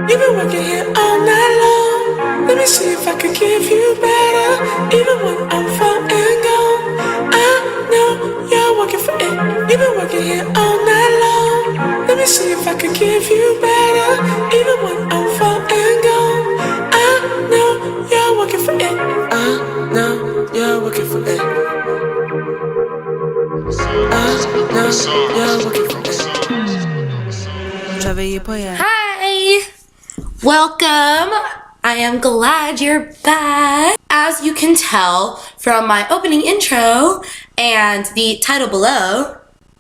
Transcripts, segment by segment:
You've been working here all night long. Let me see if I can give you better. Even when I'm far and gone, I know you're working for it. You've been working here all night long. Let me see if I can give you better. Even when I'm far and gone, I know you're working for it. I know you're working for it. I know you're working for it. Hi! Welcome! I am glad you're back. As you can tell from my opening intro and the title below,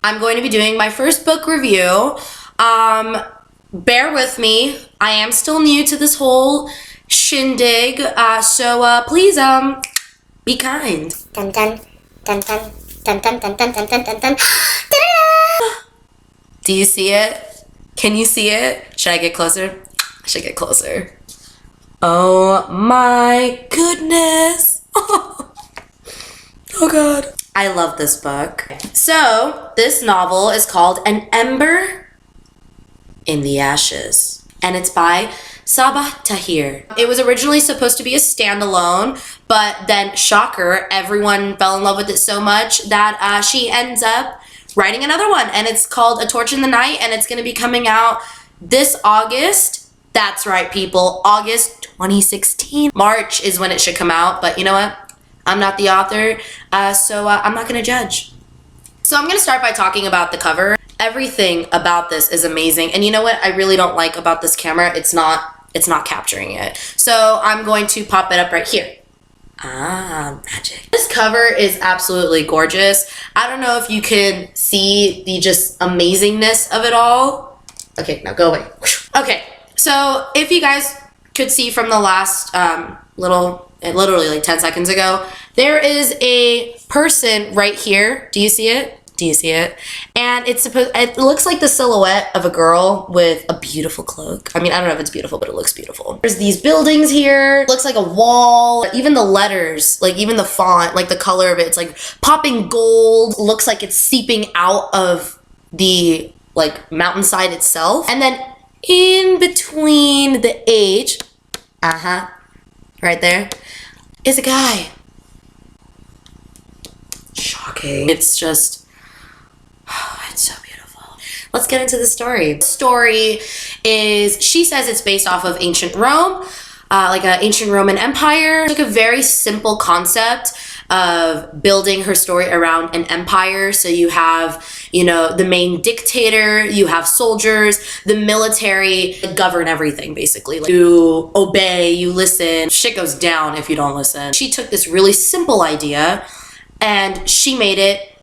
I'm going to be doing my first book review. Bear with me. I am still new to this whole shindig, so please be kind. Dun dun dun dun dun dun dun dun dun dun dun dun. Do you see it? Can you see it? Should I get closer? I should get closer. Oh my goodness. Oh God. I love this book. So, this novel is called An Ember in the Ashes. And it's by Sabaa Tahir. It was originally supposed to be a standalone, but then, shocker, everyone fell in love with it so much that she ends up writing another one, and it's called A Torch in the Night, and it's going to be coming out this August. That's right, people, August 2016. March is when it should come out, but you know what? I'm not the author, so I'm not going to judge. So I'm going to start by talking about the cover. Everything about this is amazing, and you know what I really don't like about this camera? It's not capturing it. So I'm going to pop it up right here. Ah, magic. This cover is absolutely gorgeous. I don't know if you can see the just amazingness of it all. Okay, now go away. Okay, so if you guys could see from the last literally like 10 seconds ago, there is a person right here. Do you see it? Do you see it? And it looks like the silhouette of a girl with a beautiful cloak. I mean, I don't know if it's beautiful, but it looks beautiful. There's these buildings here. It looks like a wall. Even the letters, like even the font, like the color of it, it's like popping gold. It looks like it's seeping out of the like mountainside itself. And then in between the age, right there, is a guy. Shocking. It's just, it's so beautiful. Let's get into the story. The story is, she says it's based off of ancient Rome, like an ancient Roman Empire. It's like a very simple concept of building her story around an empire. So you have, you know, the main dictator, you have soldiers, the military govern everything basically. Like, you obey, you listen. Shit goes down if you don't listen. She took this really simple idea and she made it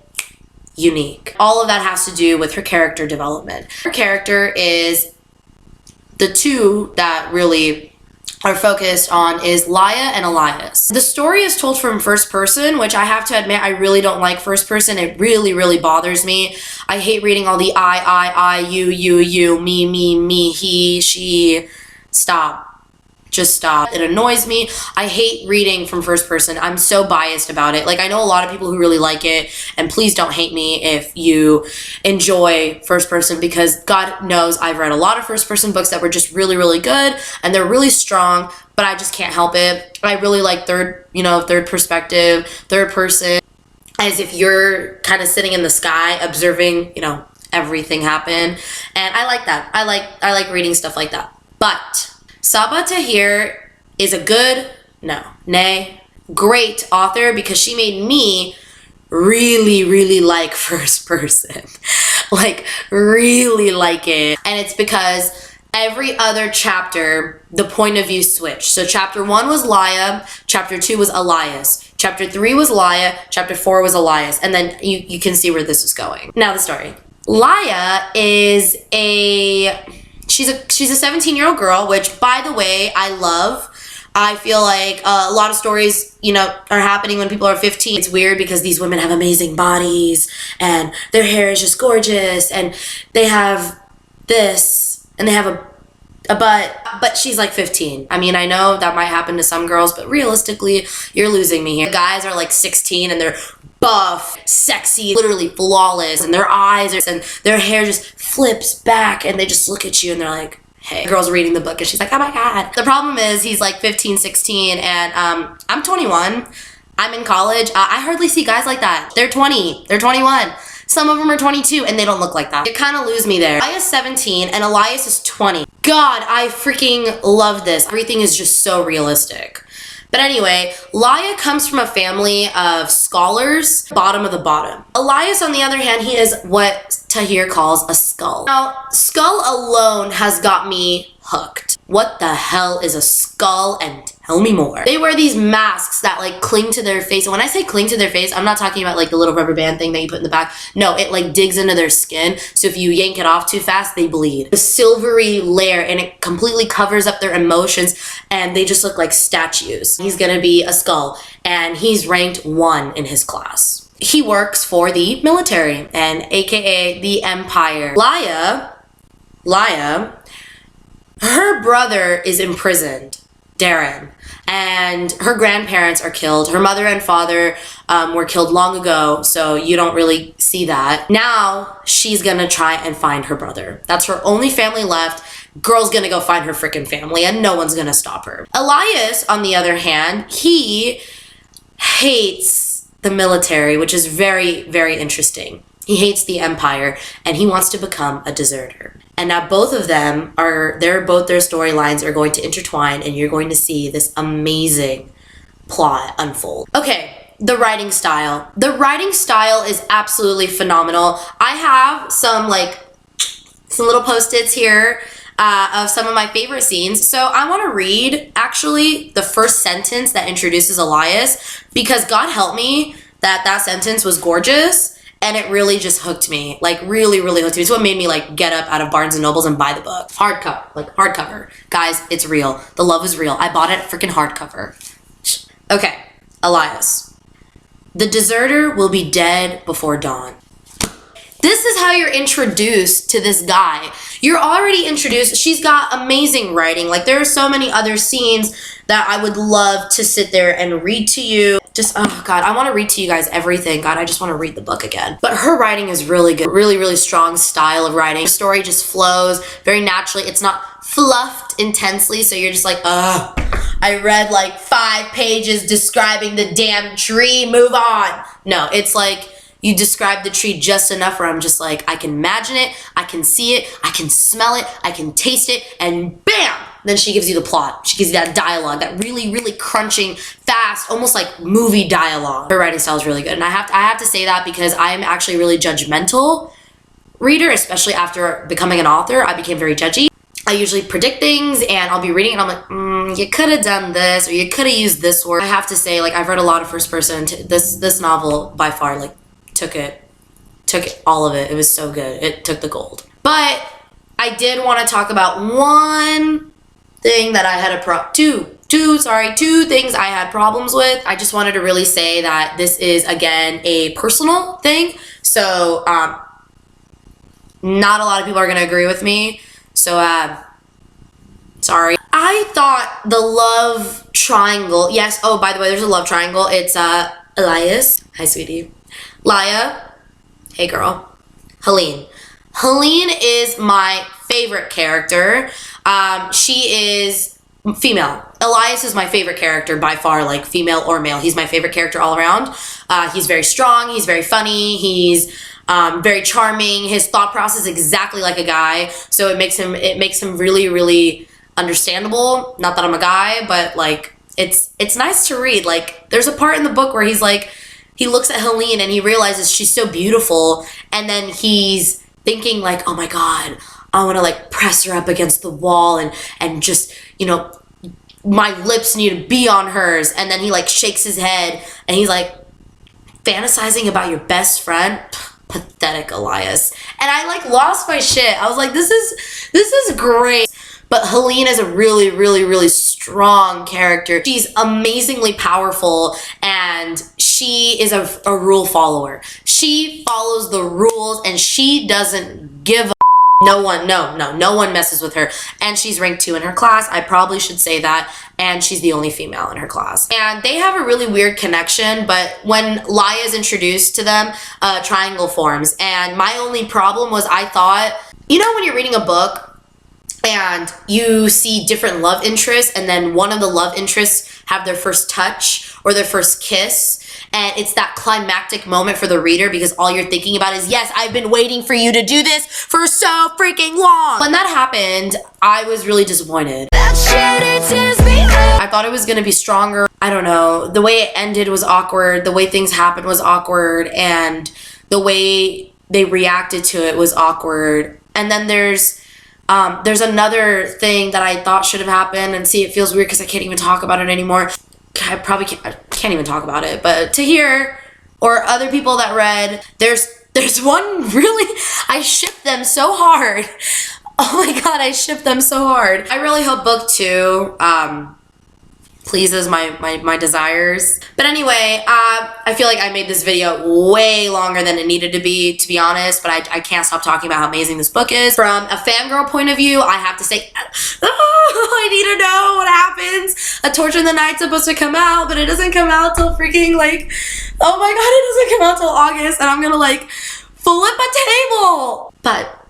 unique. All of that has to do with her character development. Her character is, the two that really are focused on is Laya and Elias. The story is told from first person, which I have to admit, I really don't like first person. It really, really bothers me. I hate reading all the I, you, me, he, she. Stop. Just stop. It annoys me. I hate reading from first person. I'm so biased about it. Like, I know a lot of people who really like it, and please don't hate me if you enjoy first person, because God knows I've read a lot of first person books that were just really, really good and they're really strong, but I just can't help it. I really like third perspective, third person, as if you're kind of sitting in the sky observing, everything happen. And I like that. I like reading stuff like that. But Sabaa Tahir is a great author, because she made me really, really like first person. Like, really like it. And it's because every other chapter, the point of view switched. So chapter 1 was Laya, chapter 2 was Elias, chapter 3 was Laya, chapter 4 was Elias. And then you can see where this is going. Now the story. Laya is she's a 17-year-old girl, which, by the way, I love. I feel like a lot of stories, are happening when people are 15. It's weird because these women have amazing bodies and their hair is just gorgeous and they have this and they have a butt, but she's like 15. I mean, I know that might happen to some girls, but realistically, you're losing me here. The guys are like 16 and they're buff, sexy, literally flawless, and their eyes and their hair just flips back and they just look at you and they're like, hey. The girl's reading the book and she's like, oh my God. The problem is he's like 15, 16 and I'm 21. I'm in college. I hardly see guys like that. They're 20, they're 21. Some of them are 22 and they don't look like that. You kind of lose me there. Elias is 17 and Elias is 20. God, I freaking love this. Everything is just so realistic. But anyway, Laya comes from a family of scholars, bottom of the bottom. Elias, on the other hand, he is what Tahir calls a skull. Now, skull alone has got me hooked. What the hell is a skull, and tell me more. They wear these masks that like cling to their face. And when I say cling to their face, I'm not talking about like the little rubber band thing that you put in the back. No, it like digs into their skin. So if you yank it off too fast, they bleed. The silvery layer, and it completely covers up their emotions and they just look like statues. He's gonna be a skull and he's ranked 1 in his class. He works for the military and AKA the Empire. Laya, her brother is imprisoned, Darren, and her grandparents are killed. Her mother and father were killed long ago, so you don't really see that. Now she's gonna try and find her brother. That's her only family left. Girl's gonna go find her freaking family and no one's gonna stop her. Elias, on the other hand, he hates the military, which is very, very interesting. He hates the Empire and he wants to become a deserter. And now both of them their storylines are going to intertwine and you're going to see this amazing plot unfold. Okay, the writing style. The writing style is absolutely phenomenal. I have some little post-its here of some of my favorite scenes. So I want to read actually the first sentence that introduces Elias because God help me that sentence was gorgeous. And it really just hooked me, like really, really hooked me. It's what made me like get up out of Barnes and Nobles and buy the book. Hardcover. Guys, it's real. The love is real. I bought it freaking hardcover. Okay, Elias. The deserter will be dead before dawn. This is how you're introduced to this guy. You're already introduced. She's got amazing writing. Like there are so many other scenes that I would love to sit there and read to you. Just, oh God, I want to read to you guys everything. God, I just want to read the book again. But her writing is really good. Really, really strong style of writing. The story just flows very naturally. It's not fluffed intensely. So you're just like, ugh, I read like 5 pages describing the damn tree. Move on. No, it's like, you describe the tree just enough where I'm just like, I can imagine it, I can see it, I can smell it, I can taste it, and bam! Then she gives you the plot. She gives you that dialogue, that really, really crunching, fast, almost like movie dialogue. Her writing style is really good. And I have to say that because I'm actually a really judgmental reader, especially after becoming an author. I became very judgy. I usually predict things and I'll be reading and I'm like, you could have done this or you could have used this word. I have to say, like, I've read a lot of first person. This novel by far, like, took it, all of it. It was so good. It took the gold. But I did want to talk about one thing that I had two things I had problems with. I just wanted to really say that this is, again, a personal thing. So, not a lot of people are going to agree with me. So, sorry. I thought the love triangle, yes, oh, by the way, there's a love triangle. It's, Elias. Hi, sweetie. Laya, hey girl, Helene. Helene is my favorite character. She is female. Elias is my favorite character by far, like female or male. He's my favorite character all around. He's very strong. He's very funny. He's very charming. His thought process is exactly like a guy. So it makes him really, really understandable. Not that I'm a guy, but like it's nice to read. Like there's a part in the book where he's like, he looks at Helene and he realizes she's so beautiful. And then he's thinking like, oh my God, I want to like press her up against the wall and just, you know, my lips need to be on hers. And then he like shakes his head and he's like fantasizing about your best friend. Pathetic, Elias. And I like lost my shit. I was like, this is great. But Helene is a really, really, really strong character. She's amazingly powerful and she is a rule follower. She follows the rules and she doesn't give a no one messes with her. And she's ranked 2 in her class. I probably should say that. And she's the only female in her class. And they have a really weird connection, but when Laya is introduced to them, triangle forms. And my only problem was I thought, you know when you're reading a book, and you see different love interests, and then one of the love interests have their first touch or their first kiss, and it's that climactic moment for the reader because all you're thinking about is, yes, I've been waiting for you to do this for so freaking long. When that happened, I was really disappointed. I thought it was gonna be stronger. I don't know, the way it ended was awkward, the way things happened was awkward, and the way they reacted to it was awkward. And then there's another thing that I thought should have happened, and see, it feels weird because I can't even talk about it anymore. I can't even talk about it, but Tahir or other people that read, there's one really, I ship them so hard. Oh my god, I ship them so hard. I really hope book 2 pleases my desires. But anyway, I feel like I made this video way longer than it needed to be honest, but I can't stop talking about how amazing this book is. From a fangirl point of view, I have to say, I need to know what happens. A Torture in the Night's supposed to come out, but it doesn't come out till freaking like, oh my god, it doesn't come out till August, and I'm gonna like flip a table. But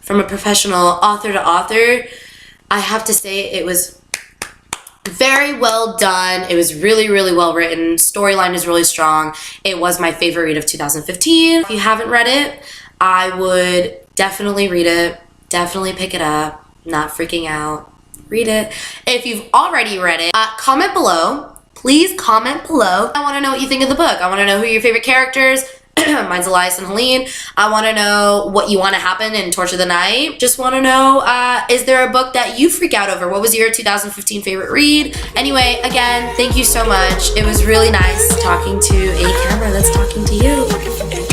from a professional author to author, I have to say it was very well done. It was really, really well written. Storyline is really strong. It was my favorite read of 2015. If you haven't read it, I would definitely read it. Definitely pick it up. Not freaking out. Read it. If you've already read it, comment below. Please comment below. I want to know what you think of the book. I want to know who your favorite characters. Mine's Elias and Helene. I want to know what you want to happen in Torture the Night. Just want to know, is there a book that you freak out over? What was your 2015 favorite read? Anyway, again, thank you so much. It was really nice talking to a camera that's talking to you.